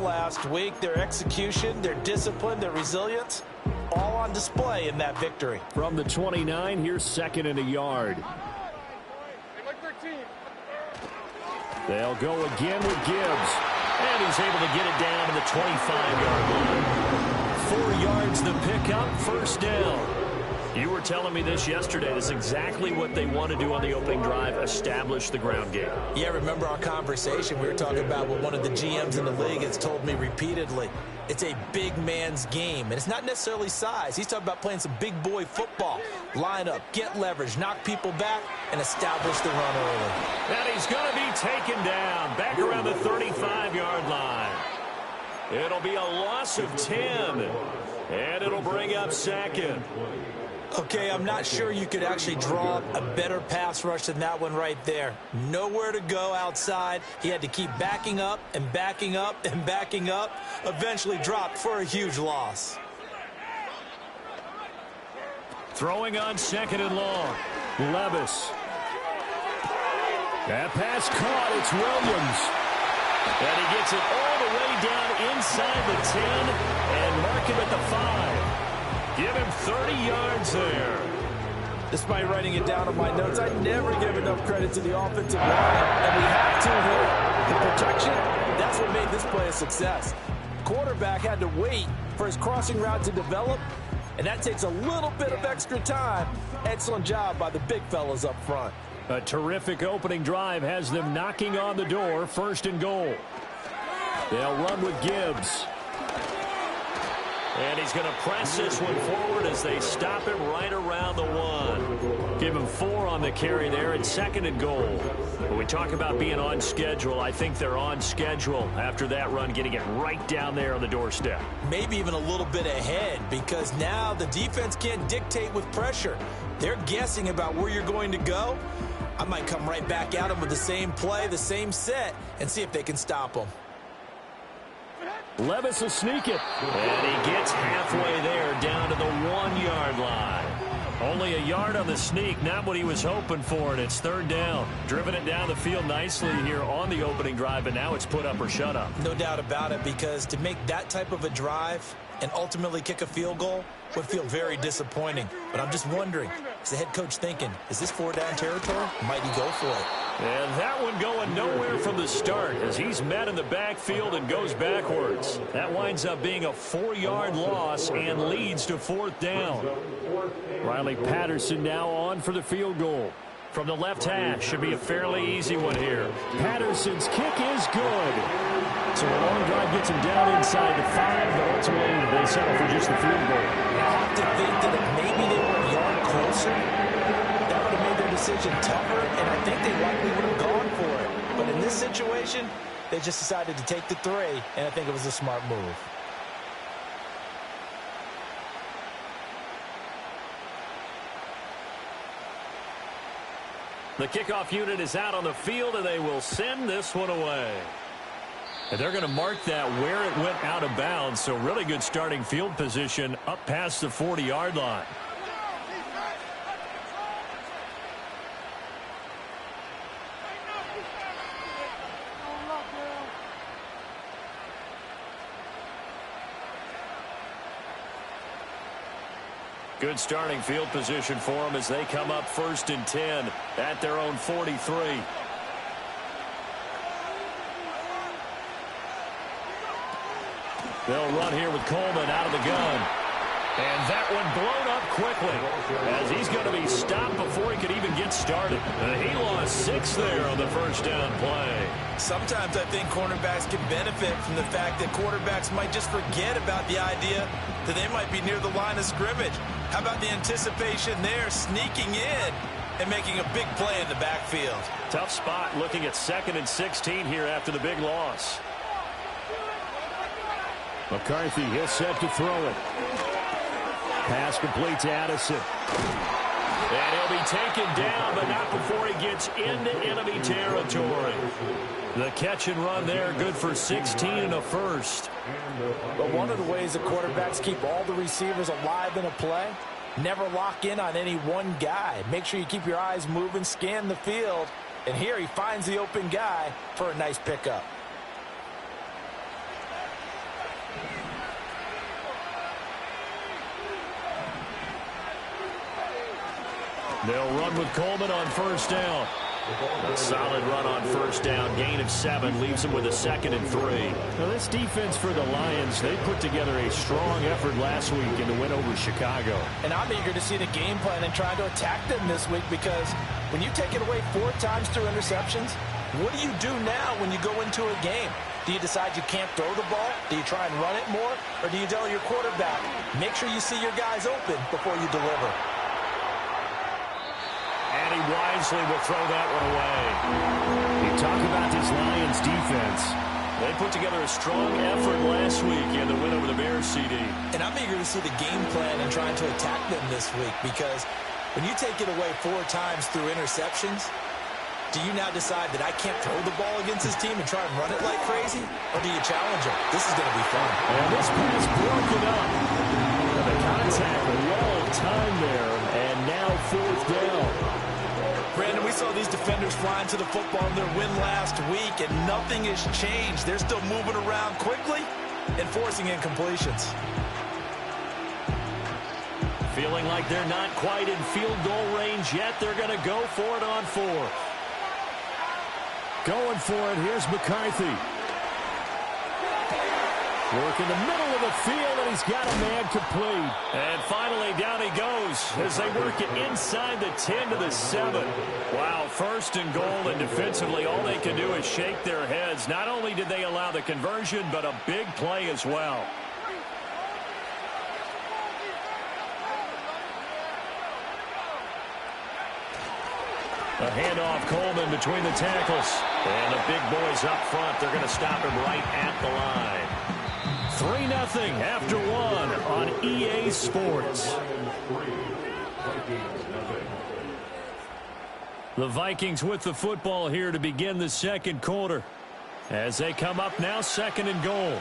last week. Their execution, their discipline, their resilience, all on display in that victory. From the 29, here's second and a yard. They'll go again with Gibbs. And he's able to get it down to the 25-yard line. 4 yards the pickup, first down. You were telling me this yesterday. This is exactly what they want to do on the opening drive, establish the ground game. Yeah, remember our conversation. We were talking about what one of the GMs in the league has told me repeatedly. It's a big man's game, and it's not necessarily size. He's talking about playing some big boy football. Line up, get leverage, knock people back, and establish the run early. And he's going to be taken down back around the 35-yard line. It'll be a loss of 10, and it'll bring up second. Okay, I'm not sure you could actually draw a better pass rush than that one right there. Nowhere to go outside. He had to keep backing up and backing up and backing up. Eventually dropped for a huge loss. Throwing on second and long. Levis. That pass caught. It's Williams. And he gets it all the way down inside the 10 and mark him at the 5. Give him 30 yards there. Despite writing it down on my notes, I never give enough credit to the offensive line, and we have to here. The protection, that's what made this play a success. Quarterback had to wait for his crossing route to develop, and that takes a little bit of extra time. Excellent job by the big fellas up front. A terrific opening drive has them knocking on the door, first and goal. They'll run with Gibbs. And he's going to press this one forward as they stop him right around the 1. Give him 4 on the carry there at second and goal. When we talk about being on schedule, I think they're on schedule after that run, getting it right down there on the doorstep. Maybe even a little bit ahead, because now the defense can't dictate with pressure. They're guessing about where you're going to go. I might come right back at them with the same play, the same set, and see if they can stop them. Levis will sneak it. And he gets halfway there down to the 1-yard line. Only a yard on the sneak, not what he was hoping for, and it's third down. Driven it down the field nicely here on the opening drive, but now it's put up or shut up. No doubt about it, because to make that type of a drive and ultimately kick a field goal would feel very disappointing. But I'm just wondering, is the head coach thinking, is this 4-down territory? Might he go for it? And that one going nowhere from the start as he's met in the backfield and goes backwards. That winds up being a 4-yard loss and leads to fourth down. Riley Patterson now on for the field goal. From the left hash, should be a fairly easy one here. Patterson's kick is good. So a long drive gets him down inside the 5, but ultimately they settle for just the field goal. I have to think that if maybe they were a yard closer, that would have made their decision tougher, and I think they likely would have gone for it. But in this situation, they just decided to take the 3, and I think it was a smart move. The kickoff unit is out on the field, and they will send this one away. And they're going to mark that where it went out of bounds, so really good starting field position up past the 40-yard line. Good starting field position for them as they come up first and 10 at their own 43. They'll run here with Coleman out of the gun. And that one blown up quickly as he's going to be stopped before he could even get started. He lost 6 there on the first down play. Sometimes I think cornerbacks can benefit from the fact that quarterbacks might just forget about the idea that they might be near the line of scrimmage. How about the anticipation there, sneaking in and making a big play in the backfield? Tough spot looking at second and 16 here after the big loss. McCarthy, he'll set to throw it. Pass complete to Addison. And he'll be taken down, but not before he gets into enemy territory. The catch and run there, good for 16 and a first. But one of the ways that quarterbacks keep all the receivers alive in a play, never lock in on any one guy. Make sure you keep your eyes moving, scan the field. And here he finds the open guy for a nice pickup. They'll run with Coleman on first down. A solid run on first down. Gain of 7 leaves them with a 2nd and 3. Now this defense for the Lions, they put together a strong effort last week in the win over Chicago. And I'm eager to see the game plan and trying to attack them this week, because when you take it away 4 times through interceptions, what do you do now when you go into a game? Do you decide you can't throw the ball? Do you try and run it more? Or do you tell your quarterback, make sure you see your guys open before you deliver? And he wisely will throw that one away. You talk about this Lions defense. They put together a strong effort last week in the win over the Bears, CD. And I'm eager to see the game plan and trying to attack them this week, because when you take it away 4 times through interceptions, do you now decide that I can't throw the ball against this team and try and run it like crazy? Or do you challenge them? This is going to be fun. And this pass broken up. The contact well timed there, and now 4th down. Brandon, we saw these defenders flying to the football in their win last week, and nothing has changed. They're still moving around quickly and forcing incompletions. Feeling like they're not quite in field goal range yet. They're going to go for it on 4th. Going for it. Here's McCarthy. Work in the middle of the field, and he's got a man complete. And finally, down he goes as they work it inside the 10 to the 7. Wow, 1st and goal, and defensively, all they can do is shake their heads. Not only did they allow the conversion, but a big play as well. A handoff, Coleman between the tackles. And the big boys up front, they're going to stop him right at the line. 3-0 after 1 on EA Sports. The Vikings with the football here to begin the 2nd quarter. As they come up now, 2nd and goal.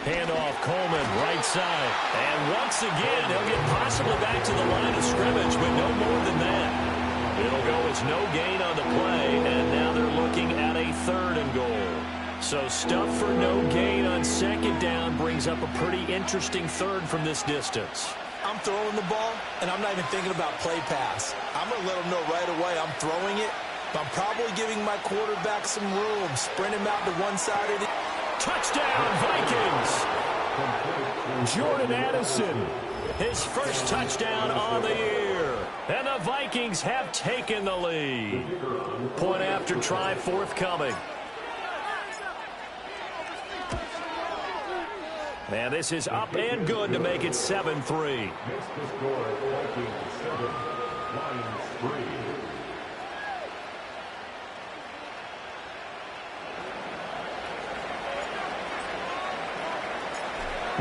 Handoff, Coleman, right side. And once again, he'll get possibly back to the line of scrimmage, but no more than that. It'll go as no gain on the play, and now they're looking at a 3rd and goal. So stuff for no gain on 2nd down brings up a pretty interesting 3rd from this distance. I'm throwing the ball, and I'm not even thinking about play pass. I'm going to let them know right away I'm throwing it, but I'm probably giving my quarterback some room. Sprint him out to one side of the... Touchdown, Vikings! Jordan Addison. His first touchdown on the year. And the Vikings have taken the lead. Point after try forthcoming. And this is up and good to make it 7-3.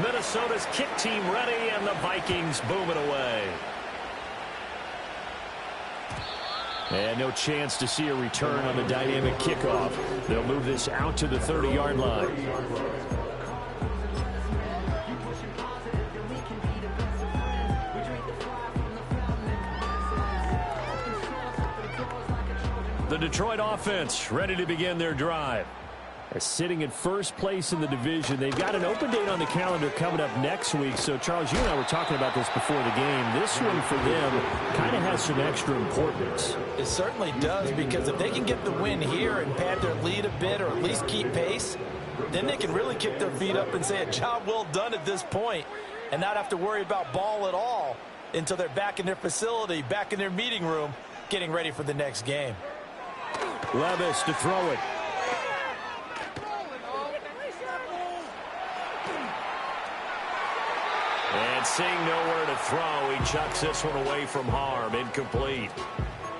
Minnesota's kick team ready, and the Vikings booming away. And no chance to see a return on the dynamic kickoff. They'll move this out to the 30-yard line. The Detroit offense ready to begin their drive. They're sitting in first place in the division. They've got an open date on the calendar coming up next week. So, Charles, you and I were talking about this before the game. This one for them kind of has some extra importance. It certainly does, because if they can get the win here and pad their lead a bit, or at least keep pace, then they can really kick their feet up and say a job well done at this point and not have to worry about ball at all until they're back in their facility, back in their meeting room, getting ready for the next game. Levis to throw it. And seeing nowhere to throw, he chucks this one away from harm. Incomplete.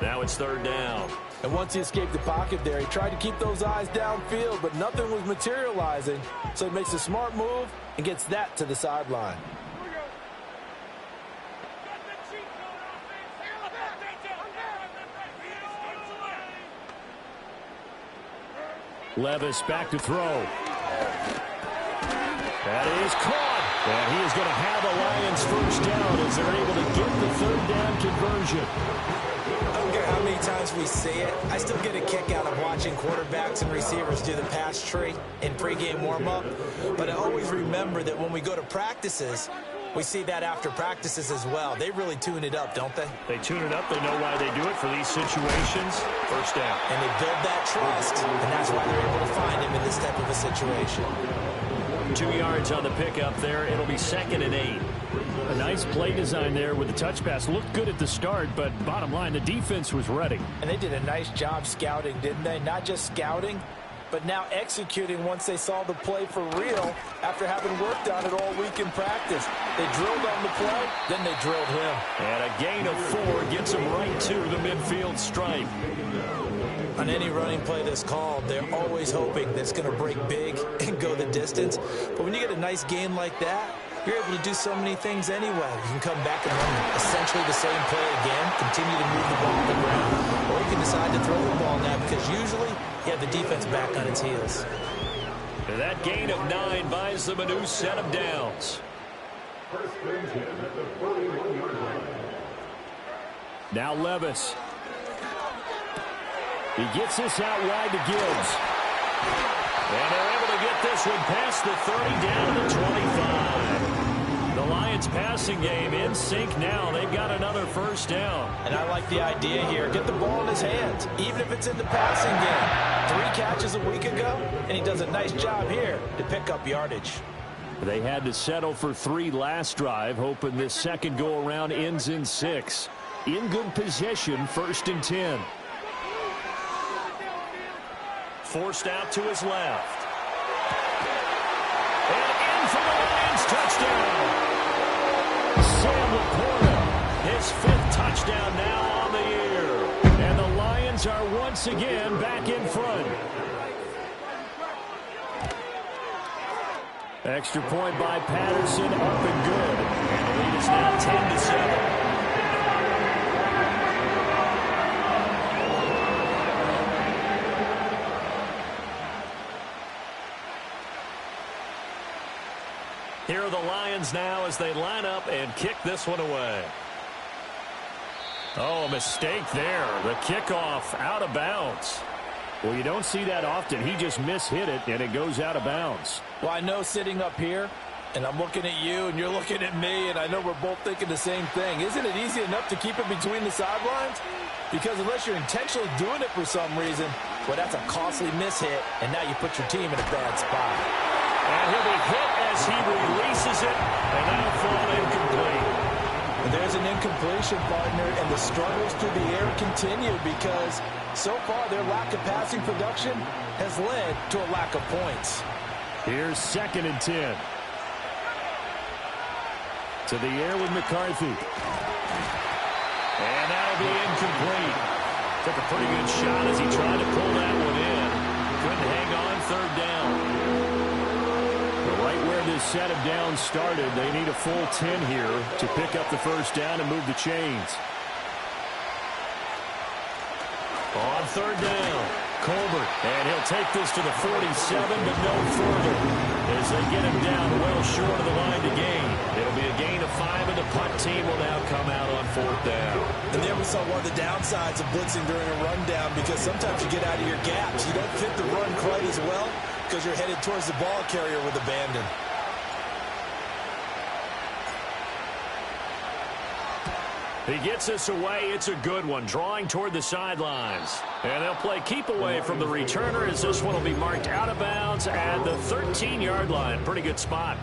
Now it's 3rd down. And once he escaped the pocket there, he tried to keep those eyes downfield, but nothing was materializing. So he makes a smart move and gets that to the sideline. Levis back to throw. That is caught. And he is going to have a Lions first down as they're able to get the third down conversion. I don't care how many times we see it, I still get a kick out of watching quarterbacks and receivers do the pass tree in pregame warm-up. But I always remember that when we go to practices, we see that after practices as well. They really tune it up, don't they? They tune it up. They know why they do it for these situations. First down. And they build that trust, and that's why they're able to find him in this type of a situation. 2 yards on the pickup there. It'll be 2nd and 8. A nice play design there with the touch pass. Looked good at the start, but bottom line, the defense was ready. And they did a nice job scouting, didn't they? Not just scouting, but now executing once they saw the play for real after having worked on it all week in practice. They drilled on the play, then they drilled him. And a gain of 4 gets him right to the midfield stripe. On any running play that's called, they're always hoping that it's going to break big and go the distance. But when you get a nice gain like that, you're able to do so many things anyway. You can come back and run essentially the same play again, continue to move the ball on the ground, or you can decide to throw the ball now because usually you have the defense back on its heels. And that gain of 9 buys them a new set of downs. Now Levis. He gets this out wide to Gibbs. And they're able to get this one past the 30 down to the 25. The Lions passing game in sync now. They've got another first down. And I like the idea here. Get the ball in his hands, even if it's in the passing game. 3 catches a week ago, and he does a nice job here to pick up yardage. They had to settle for 3 last drive, hoping this second go-around ends in 6. In good position, 1st and 10. Forced out to his left. And in for the Lions touchdown. Sam Laporta, his 5th touchdown now on the year. And the Lions are once again back in front. Extra point by Patterson, up and good. And the lead is now 10-7. Here are the Lions now as they line up and kick this one away. Oh, a mistake there. The kickoff out of bounds. Well, you don't see that often. He just mishit it, and it goes out of bounds. Well, I know sitting up here, and I'm looking at you, and you're looking at me, and I know we're both thinking the same thing. Isn't it easy enough to keep it between the sidelines? Because unless you're intentionally doing it for some reason, well, that's a costly mishit, and now you put your team in a bad spot. And he'll be hit as he releases it, and that'll fall incomplete. And there's an incompletion, partner, and the struggles through the air continue because so far their lack of passing production has led to a lack of points. Here's 2nd and 10. To the air with McCarthy. And that'll be incomplete. Took a pretty good shot as he tried to pull that one in. Couldn't hang on 3rd down. Right where this set of downs started, they need a full 10 here to pick up the first down and move the chains. On 3rd down, Colbert, and he'll take this to the 47, but no further as they get him down well short of the line to gain. It'll be a gain of 5, and the punt team will now come out on 4th down. And there we saw one of the downsides of blitzing during a rundown because sometimes you get out of your gaps. You don't fit the run quite as well because you're headed towards the ball carrier with abandon. He gets this away. It's a good one, drawing toward the sidelines. And they'll play keep away from the returner as this one will be marked out of bounds at the 13-yard line. Pretty good spot.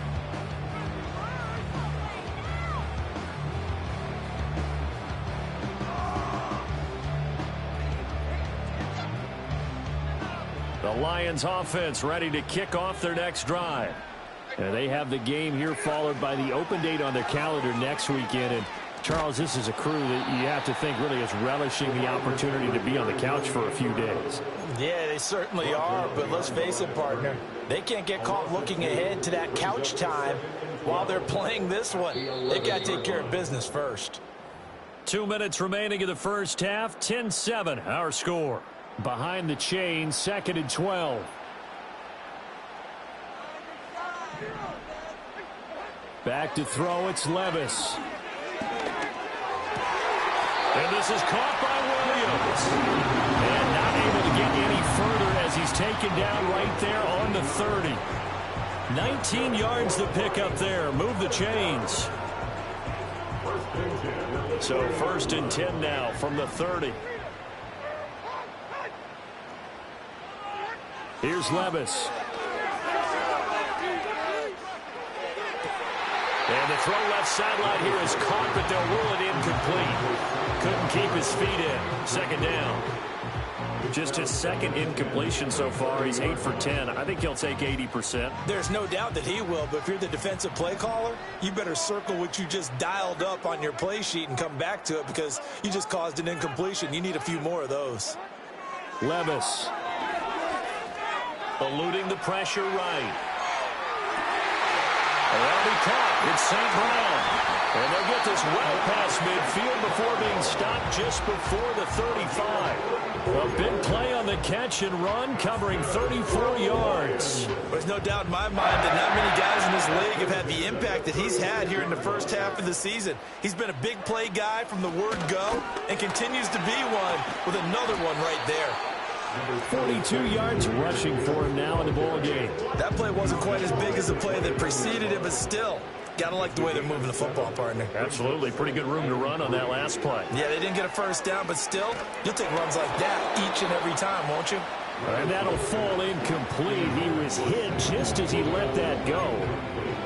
The Lions offense ready to kick off their next drive. And they have the game here followed by the open date on their calendar next weekend. And Charles, this is a crew that you have to think really is relishing the opportunity to be on the couch for a few days. Yeah, they certainly are, but let's face it, partner. They can't get caught looking ahead to that couch time while they're playing this one. They've got to take care of business first. 2 minutes remaining in the first half. 10-7, our score. Behind the chain, 2nd and 12. Back to throw, it's Levis. And this is caught by Williams. And not able to get any further as he's taken down right there on the 30. 19 yards to pick up there. Move the chains. So 1st and 10 now from the 30. Here's Levis. And the throw left sideline here is caught, but they'll rule it incomplete. Couldn't keep his feet in. 2nd down. Just his 2nd incompletion so far. He's 8 for 10. I think he'll take 80%. There's no doubt that he will, but if you're the defensive play caller, you better circle what you just dialed up on your play sheet and come back to it because you just caused an incompletion. You need a few more of those. Levis. Eluding the pressure right. That'll be caught. It's St. Brown. And they'll get this well past midfield before being stopped just before the 35. A big play on the catch and run, covering 34 yards. There's no doubt in my mind that not many guys in this league have had the impact that he's had here in the first half of the season. He's been a big play guy from the word go and continues to be one with another one right there. 42 yards rushing for him now in the ball game. That play wasn't quite as big as the play that preceded it, but still, gotta like the way they're moving the football, partner. Absolutely. Pretty good room to run on that last play. Yeah, they didn't get a first down, but still, you'll take runs like that each and every time, won't you? And that'll fall incomplete. He was hit just as he let that go.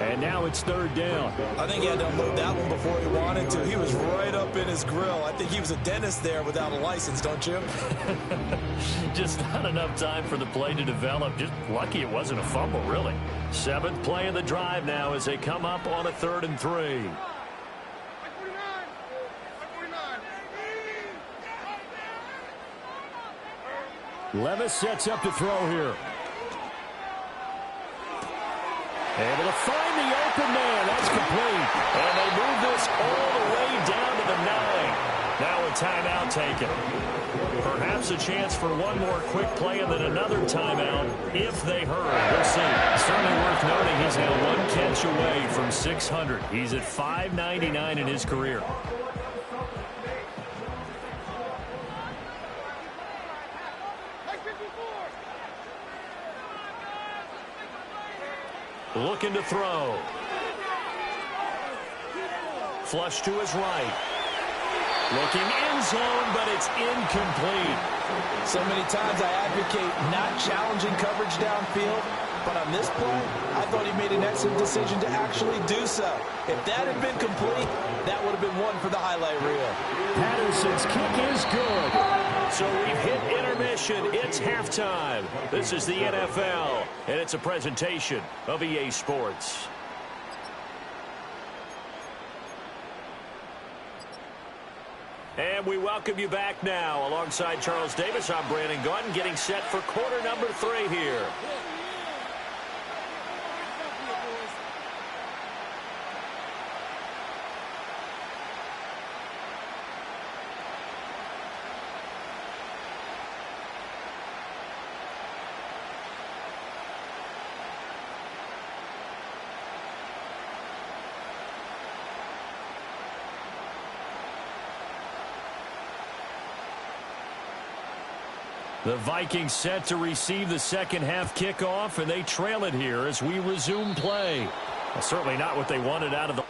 And now it's 3rd down. I think he had to unload that one before he wanted to. He was right up in his grill. I think he was a dentist there without a license, don't you? Just not enough time for the play to develop. Just lucky it wasn't a fumble, really. 7th play of the drive now as they come up on a 3rd and 3. Levis sets up to throw here. Able to find the open man. That's complete. And they move this all the way down to the 9. Now a timeout taken. Perhaps a chance for one more quick play and then another timeout if they hurry. We'll see. Certainly worth noting he's now 1 catch away from 600. He's at 599 in his career. Looking to throw. Flush to his right. Looking end zone, but it's incomplete. So many times I advocate not challenging coverage downfield, but on this play, I thought he made an excellent decision to actually do so. If that had been complete, that would have been one for the highlight reel. Patterson's kick is good. So we've hit intermission. It's halftime. This is the NFL, and it's a presentation of EA Sports. And we welcome you back now. Alongside Charles Davis, I'm Brandon Gaudin, getting set for quarter number 3 here. The Vikings set to receive the second half kickoff, and they trail it here as we resume play. Well, certainly not what they wanted out of the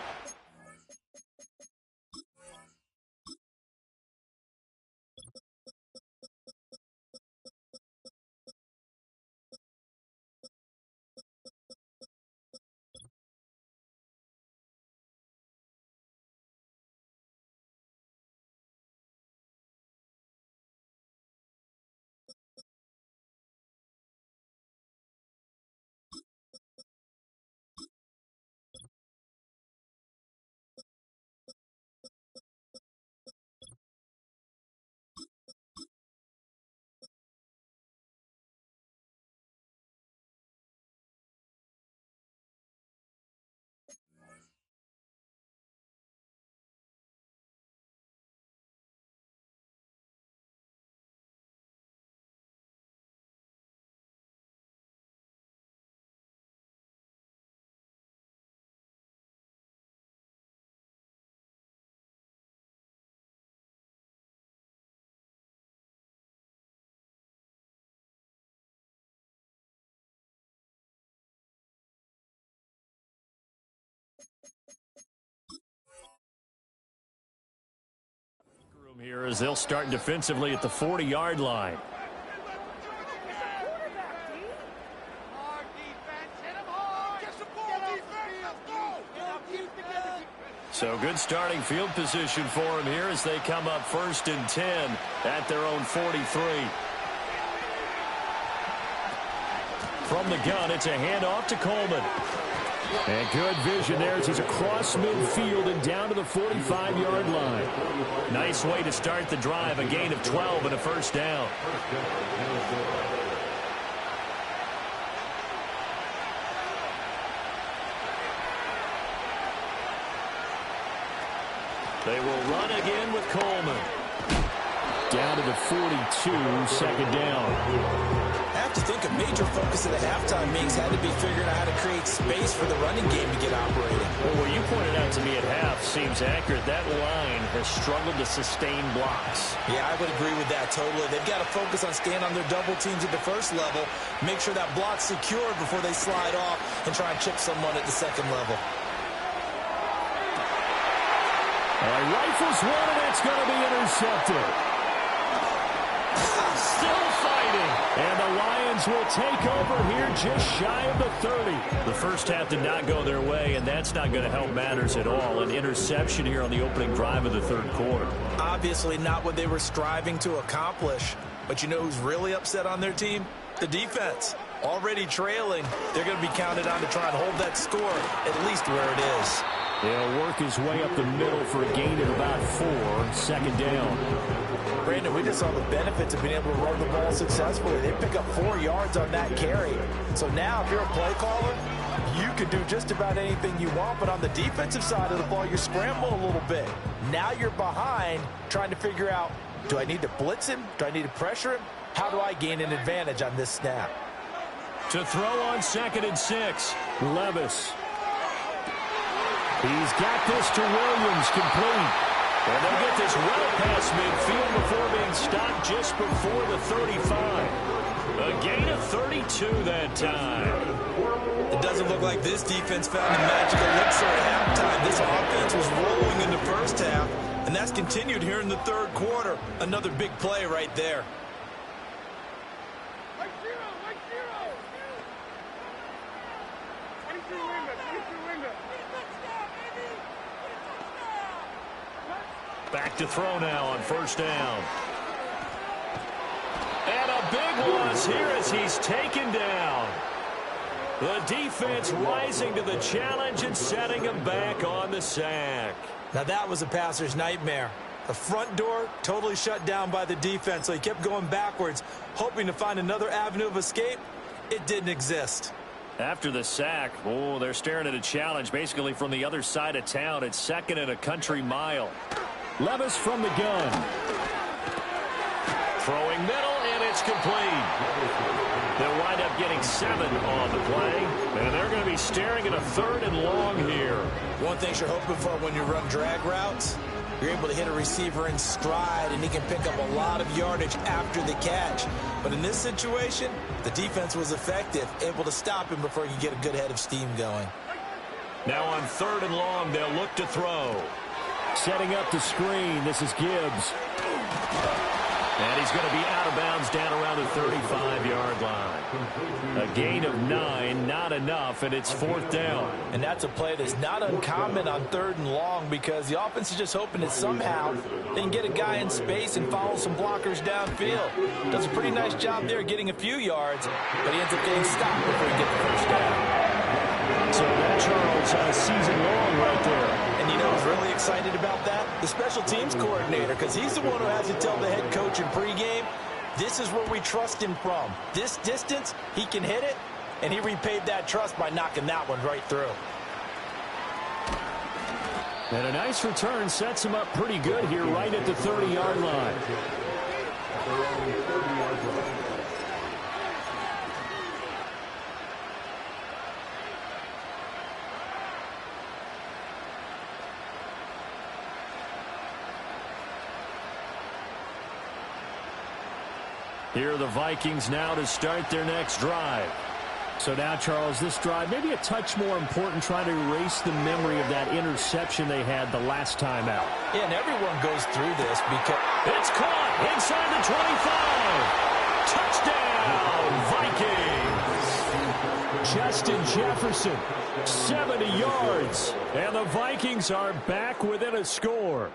Here as they'll start defensively at the 40-yard line. So good starting field position for him here as they come up 1st and 10 at their own 43. From the gun, it's a handoff to Coleman. And good vision there as he's across midfield and down to the 45-yard line. Nice way to start the drive, a gain of 12 and a first down. They will run again with Coleman. Down to the 42, 2nd down. I have to think a major focus of the halftime meetings had to be figuring out how to create space for the running game to get operating. Well, what you pointed out to me at half seems accurate. That line has struggled to sustain blocks. Yeah, I would agree with that totally. They've got to focus on staying on their double teams at the first level, make sure that block's secured before they slide off and try and chip someone at the second level. Rifles one, and it's going to be intercepted. Still fighting. And the Lions will take over here just shy of the 30. The first half did not go their way, and that's not going to help matters at all. An interception here on the opening drive of the 3rd quarter. Obviously not what they were striving to accomplish. But you know who's really upset on their team? The defense. Already trailing. They're going to be counted on to try and hold that score at least where it is. He'll work his way up the middle for a gain of about 4, 2nd down. Brandon, we just saw the benefits of being able to run the ball successfully. They pick up 4 yards on that carry. So now if you're a play caller, you can do just about anything you want. But on the defensive side of the ball, you scramble a little bit. Now you're behind trying to figure out, do I need to blitz him? Do I need to pressure him? How do I gain an advantage on this snap? To throw on 2nd and 6. Levis. He's got this to Williams, complete. And they'll get this well past midfield before being stopped just before the 35. A gain of 32 that time. It doesn't look like this defense found the magic elixir at halftime. This offense was rolling in the first half, and that's continued here in the 3rd quarter. Another big play right there. Back to throw now on 1st down. And a big loss here as he's taken down. The defense rising to the challenge and setting him back on the sack. Now that was a passer's nightmare. The front door totally shut down by the defense, so he kept going backwards, hoping to find another avenue of escape. It didn't exist. After the sack, oh, they're staring at a challenge basically from the other side of town. It's 2nd and a country mile. Levis from the gun. Throwing middle, and it's complete. They'll wind up getting 7 on the play, and they're going to be staring at a 3rd and long here. One thing you're hoping for when you run drag routes, you're able to hit a receiver in stride, and he can pick up a lot of yardage after the catch. But in this situation, the defense was effective, able to stop him before he could get a good head of steam going. Now on 3rd and long, they'll look to throw. Setting up the screen. This is Gibbs. And he's going to be out of bounds down around the 35-yard line. A gain of 9, not enough, and it's 4th down. And that's a play that's not uncommon on 3rd and long because the offense is just hoping that somehow they can get a guy in space and follow some blockers downfield. Does a pretty nice job there getting a few yards, but he ends up getting stopped before he gets the first down. So that, Charles, season long right there. And you know who's really excited about that? The special teams coordinator, because he's the one who has to tell the head coach in pregame, this is where we trust him from. This distance, he can hit it, and he repaid that trust by knocking that one right through. And a nice return sets him up pretty good here right at the 30-yard line. Here are the Vikings now to start their next drive. So now, Charles, this drive maybe a touch more important, trying to erase the memory of that interception they had the last time out. Yeah, and everyone goes through this because it's caught inside the 25. Touchdown, Vikings. Justin Jefferson, 70 yards. And the Vikings are back within a score.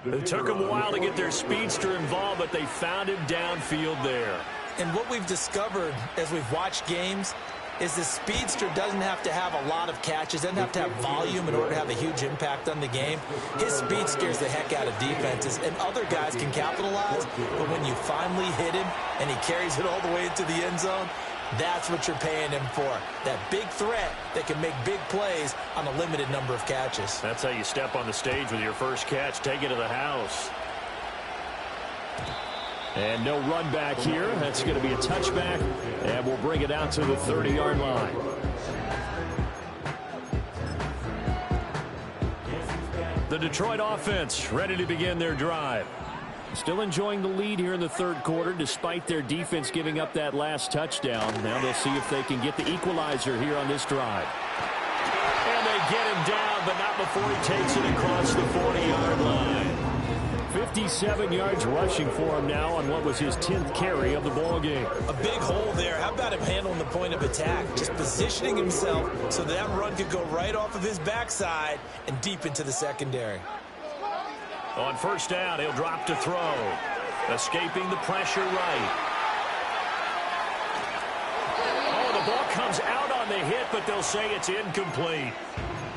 It took them a while to get their speedster involved, but they found him downfield there. And what we've discovered as we've watched games is the speedster doesn't have to have a lot of catches, doesn't have to have volume in order to have a huge impact on the game. His speed scares the heck out of defenses, and other guys can capitalize, but when you finally hit him and he carries it all the way into the end zone, that's what you're paying him for. That big threat that can make big plays on a limited number of catches. That's how you step on the stage with your first catch. Take it to the house. And no run back here. That's going to be a touchback, and we'll bring it out to the 30-yard line. The Detroit offense ready to begin their drive. Still enjoying the lead here in the third quarter, despite their defense giving up that last touchdown. Now they'll see if they can get the equalizer here on this drive. And they get him down, but not before he takes it across the 40-yard line. 57 yards rushing for him now on what was his 10th carry of the ball game. A big hole there. How about him handling the point of attack? Just positioning himself so that run could go right off of his backside and deep into the secondary. On first down, he'll drop to throw. Escaping the pressure right. Oh, the ball comes out on the hit, but they'll say it's incomplete.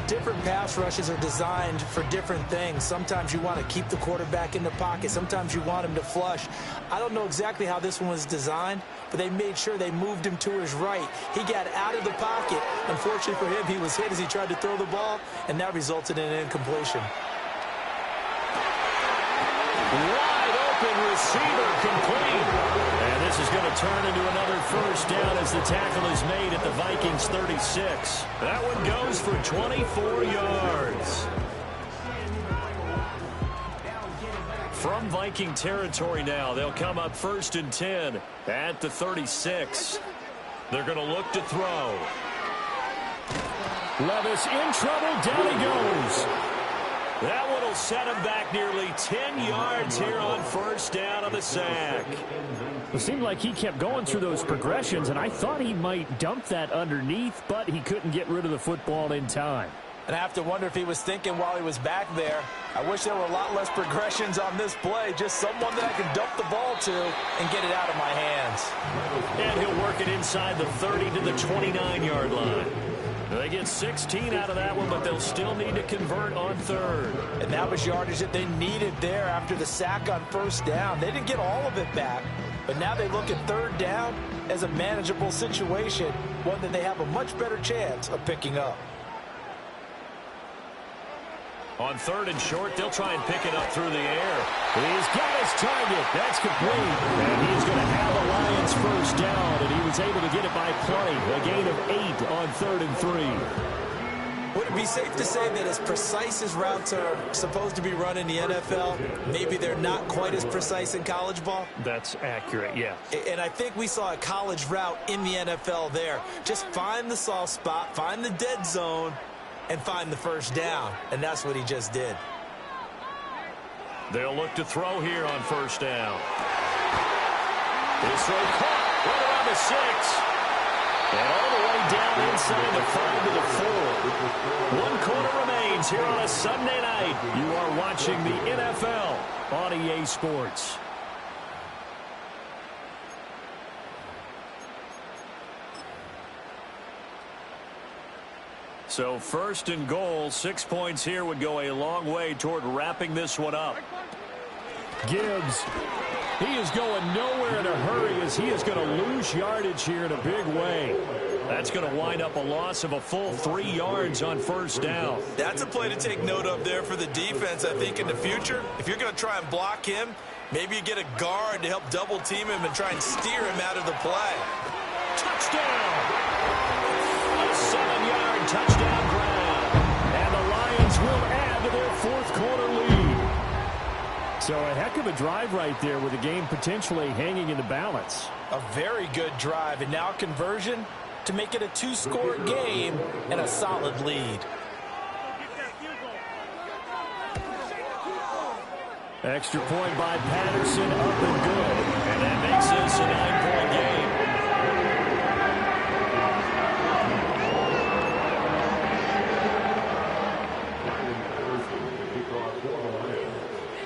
Different pass rushes are designed for different things. Sometimes you want to keep the quarterback in the pocket. Sometimes you want him to flush. I don't know exactly how this one was designed, but they made sure they moved him to his right. He got out of the pocket. Unfortunately for him, he was hit as he tried to throw the ball, and that resulted in an incompletion. Wide open receiver complete. And this is going to turn into another first down as the tackle is made at the Vikings 36. That one goes for 24 yards. From Viking territory now, they'll come up 1st and 10 at the 36. They're going to look to throw. Levis in trouble. Down he goes. That one will set him back nearly 10 yards here on first down on the sack. It seemed like he kept going through those progressions, and I thought he might dump that underneath, but he couldn't get rid of the football in time. And I have to wonder if he was thinking while he was back there, I wish there were a lot less progressions on this play, just someone that I can dump the ball to and get it out of my hands. And he'll work it inside the 30 to the 29-yard line. They get 16 out of that one, but they'll still need to convert on third. And that was yardage that they needed there after the sack on first down. They didn't get all of it back, but now they look at third down as a manageable situation, one that they have a much better chance of picking up. On third and short, they'll try and pick it up through the air. He's got his target. That's complete. And he's going to have the Lions first down, and he was able to get it by play. A gain of 8 on 3rd and 3. Would it be safe to say that as precise as routes are supposed to be run in the NFL, maybe they're not quite as precise in college ball? That's accurate, yeah. And I think we saw a college route in the NFL there. Just find the soft spot, find the dead zone, and find the first down. And that's what he just did. They'll look to throw here on first down. This throw caught right around the 6. And all the way down inside the 5 to the 4. 1 quarter remains here on a Sunday night. You are watching the NFL on EA Sports. So 1st and goal, 6 points here would go a long way toward wrapping this one up. Gibbs, he is going nowhere in a hurry as he is going to lose yardage here in a big way. That's going to wind up a loss of a full 3 yards on first down. That's a play to take note of there for the defense, I think, in the future. If you're going to try and block him, maybe you get a guard to help double team him and try and steer him out of the play. Touchdown! A 7-yard touchdown grab. And the Lions will add to their 4th quarter lead. So a heck of a drive right there with the game potentially hanging in the balance. A very good drive, and now conversion to make it a two-score game and a solid lead. Extra point by Patterson, up and good. And that makes this a 9-point game.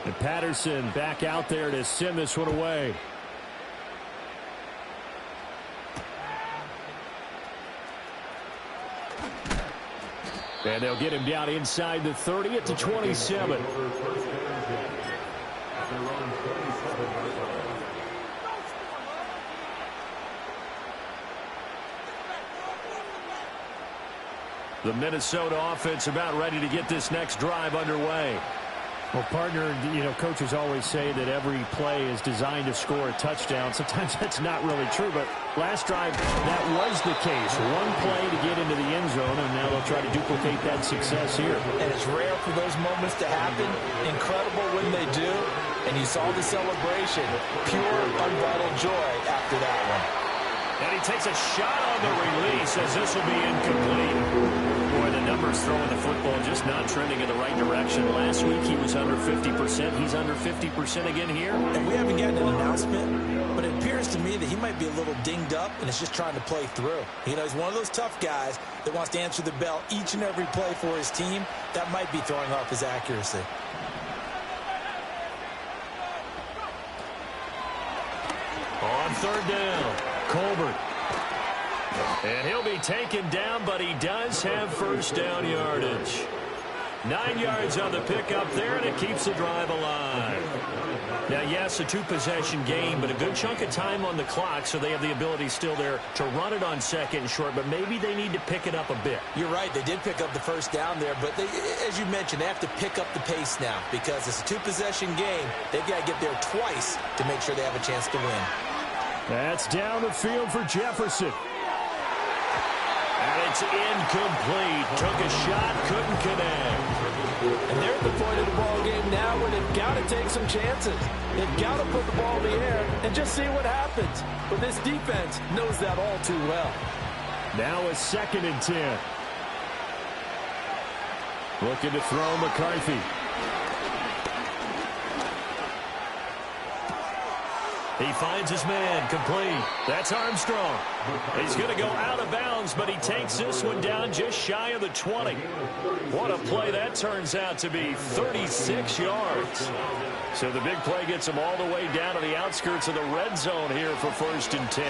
And Patterson back out there to send this one away. And they'll get him down inside the 30 at the 27. The Minnesota offense about ready to get this next drive underway. Well, partner, coaches always say that every play is designed to score a touchdown. Sometimes that's not really true, but last drive, that was the case. One play to get into the end zone, and now they'll try to duplicate that success here. And it's rare for those moments to happen. Incredible when they do. And you saw the celebration. Pure, unbridled joy after that one. And he takes a shot on the release as this will be incomplete. Boy, the numbers throwing the football just not trending in the right direction. Last week he was under 50%. He's under 50% again here. And we haven't gotten an announcement, but it appears to me that he might be a little dinged up and is just trying to play through. He's one of those tough guys that wants to answer the bell each and every play for his team. That might be throwing off his accuracy. On third down, Colbert. And he'll be taken down, but he does have first down yardage. 9 yards on the pickup there, and it keeps the drive alive. Now, yes, a two-possession game, but a good chunk of time on the clock, so they have the ability still there to run it on second and short, but maybe they need to pick it up a bit. You're right. They did pick up the first down there, but as you mentioned, they have to pick up the pace now because it's a two-possession game. They've got to get there twice to make sure they have a chance to win. That's down the field for Jefferson. And it's incomplete. Took a shot, couldn't connect. And they're at the point of the ball game now where they've got to take some chances. They've got to put the ball in the air and just see what happens. But this defense knows that all too well. Now a 2nd and 10. Looking to throw McCarthy. He finds his man, complete. That's Armstrong. He's going to go out of bounds, but he takes this one down just shy of the 20. What a play that turns out to be, 36 yards. So the big play gets him all the way down to the outskirts of the red zone here for 1st and 10. A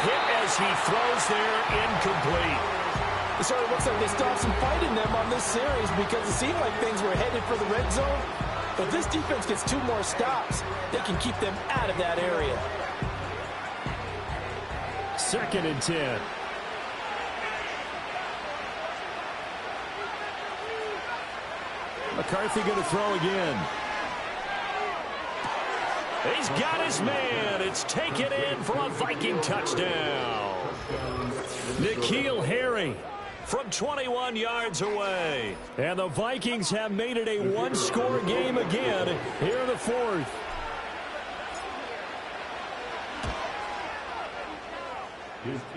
hit as he throws there, incomplete. It sort of looks like they stopped some fight in them on this series because it seemed like things were headed for the red zone. But if this defense gets 2 more stops, they can keep them out of that area. 2nd and 10. McCarthy going to throw again. He's got his man. It's taken in for a Viking touchdown. N'Keal Harry from 21 yards away. And the Vikings have made it a one-score game again here in the 4th.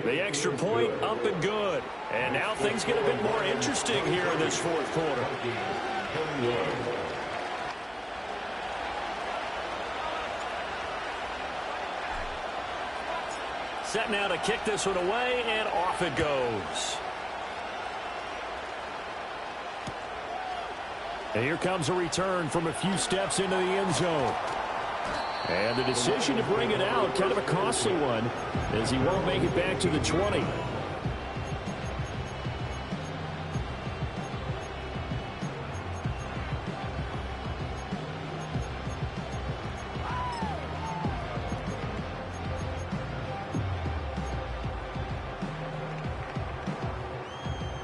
The extra point up and good. And now things get a bit more interesting here in this 4th quarter. Set now to kick this one away, and off it goes. And here comes a return from a few steps into the end zone. And the decision to bring it out, kind of a costly one, as he won't make it back to the 20.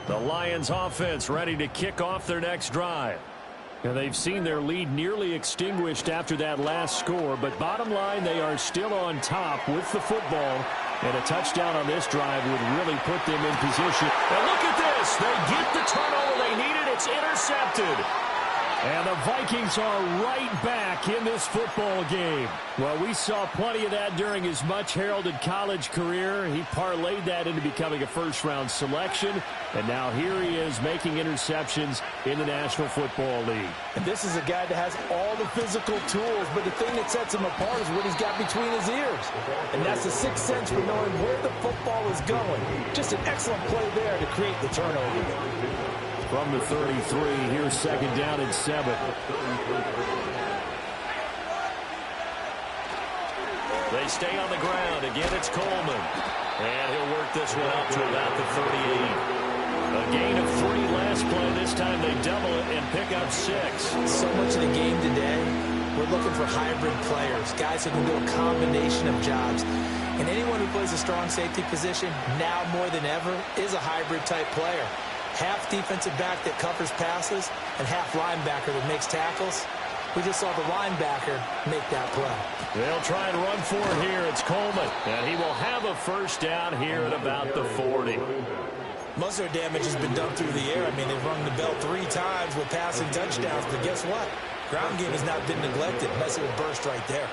The Lions offense ready to kick off their next drive. And they've seen their lead nearly extinguished after that last score, but bottom line, they are still on top with the football, and a touchdown on this drive would really put them in position. And look at this. They get the turnover they needed. It's intercepted. And the Vikings are right back in this football game. Well, we saw plenty of that during his much-heralded college career. He parlayed that into becoming a first-round selection. And now here he is making interceptions in the National Football League. And this is a guy that has all the physical tools, but the thing that sets him apart is what he's got between his ears. And that's the sixth sense for knowing where the football is going. Just an excellent play there to create the turnover. From the 33, here's second down and 7. They stay on the ground. Again, it's Coleman. And he'll work this one up to about the 38. A gain of 3 last play. This time they double it and pick up 6. So much of the game today, we're looking for hybrid players, guys who can do a combination of jobs. And anyone who plays a strong safety position, now more than ever, is a hybrid-type player. Half defensive back that covers passes and half linebacker that makes tackles. We just saw the linebacker make that play. They'll try and run for it here. It's Coleman. And he will have a first down here at about the 40. Most of their damage has been done through the air. I mean, they've rung the bell 3 times with passing touchdowns. But guess what? Ground game has not been neglected unless it would burst right there.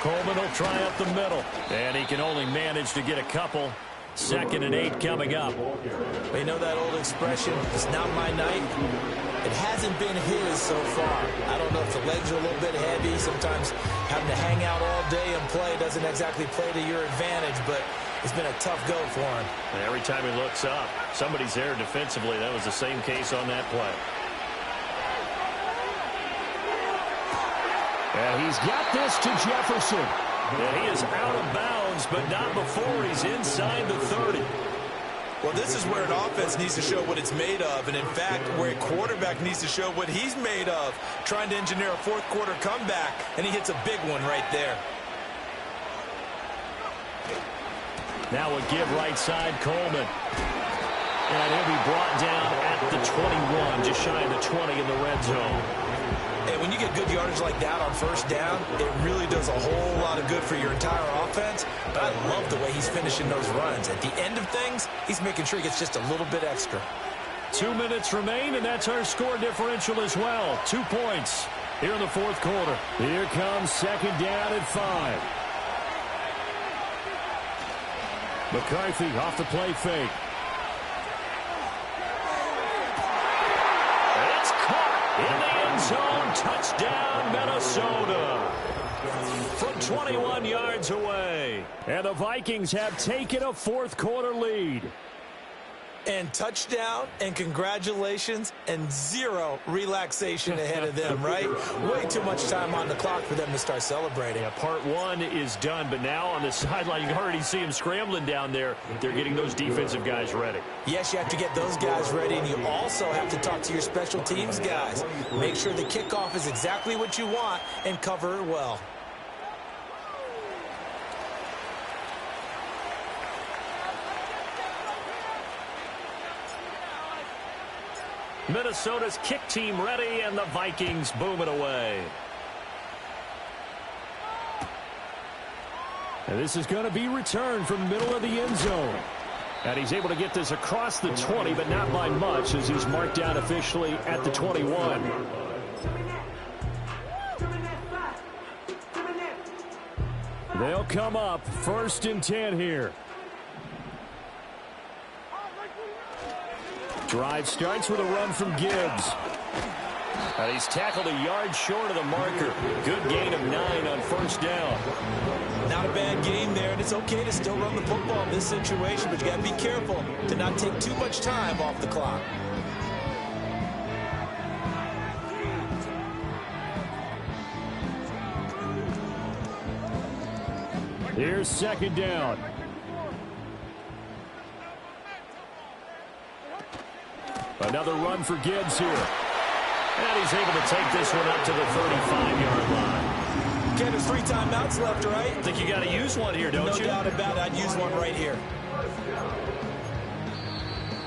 Coleman will try up the middle. And he can only manage to get a couple. 2nd and 8 coming up. You know that old expression, it's not my night? It hasn't been his so far. I don't know if the legs are a little bit heavy. Sometimes having to hang out all day and play doesn't exactly play to your advantage, but it's been a tough go for him. And every time he looks up, somebody's there defensively. That was the same case on that play. And he's got this to Jefferson. And he is out of bounds, but not before he's inside the 30. Well, this is where an offense needs to show what it's made of, and in fact, where a quarterback needs to show what he's made of, trying to engineer a fourth-quarter comeback, and he hits a big one right there. Now a give right side, Coleman. And he'll be brought down at the 21, just shy of the 20 in the red zone. And when you get good yardage like that on first down, it really does a whole lot of good for your entire offense. But I love the way he's finishing those runs. At the end of things, he's making sure he gets just a little bit extra. 2 minutes remain, and that's our score differential as well. 2 points here in the fourth quarter. Here comes second down and 5. McCarthy off the play fake. It's caught in the end zone. Touchdown, Minnesota. From 21 yards away. And the Vikings have taken a fourth-quarter lead. And touchdown, and congratulations, and 0 relaxation ahead of them, right? Way too much time on the clock for them to start celebrating. Yeah, part 1 is done, but now on the sideline, you can already see them scrambling down there. They're getting those defensive guys ready. Yes, you have to get those guys ready, and you also have to talk to your special teams guys. Make sure the kickoff is exactly what you want and cover it well. Minnesota's kick team ready, and the Vikings boom it away. And this is going to be returned from the middle of the end zone. And he's able to get this across the 20, but not by much, as he's marked down officially at the 21. They'll come up 1st and 10 here. Drive starts with a run from Gibbs. And he's tackled a yard short of the marker. Good gain of 9 on first down. Not a bad game there, and it's okay to still run the football in this situation, but you got to be careful to not take too much time off the clock. Here's second down. Another run for Gibbs here. And he's able to take this one up to the 35-yard line. Ken, there's 3 timeouts left, right? I think you got to use one here, don't you? No doubt about it. I'd use one right here.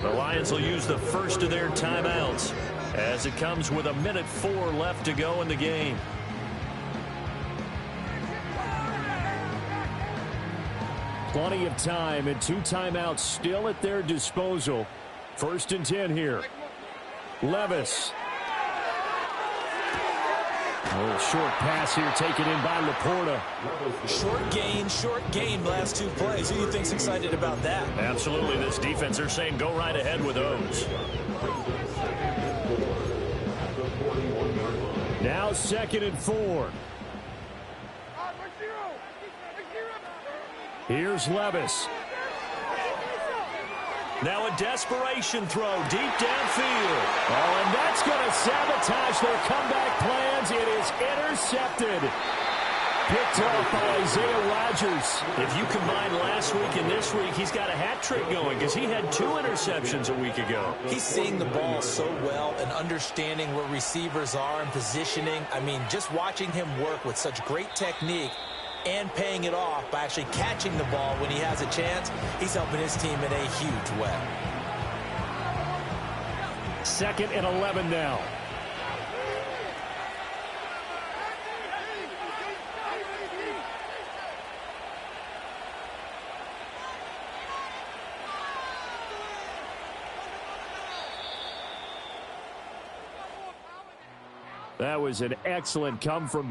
The Lions will use the first of their timeouts as it comes with 1:04 left to go in the game. Plenty of time and 2 timeouts still at their disposal. 1st and 10 here. Levis. A little short pass here taken in by Laporta. Short gain last 2 plays. Who do you think's excited about that? Absolutely. This defense, they're saying go right ahead with those. Now 2nd and 4. Here's Levis. Now a desperation throw deep downfield. Oh, and that's going to sabotage their comeback plans. It is intercepted. Picked off by Isaiah Rodgers. If you combine last week and this week, he's got a hat trick going because he had 2 interceptions a week ago. He's seeing the ball so well and understanding where receivers are and positioning. I mean, just watching him work with such great technique and paying it off by actually catching the ball when he has a chance, he's helping his team in a huge way. 2nd and 11 now. That was an excellent come from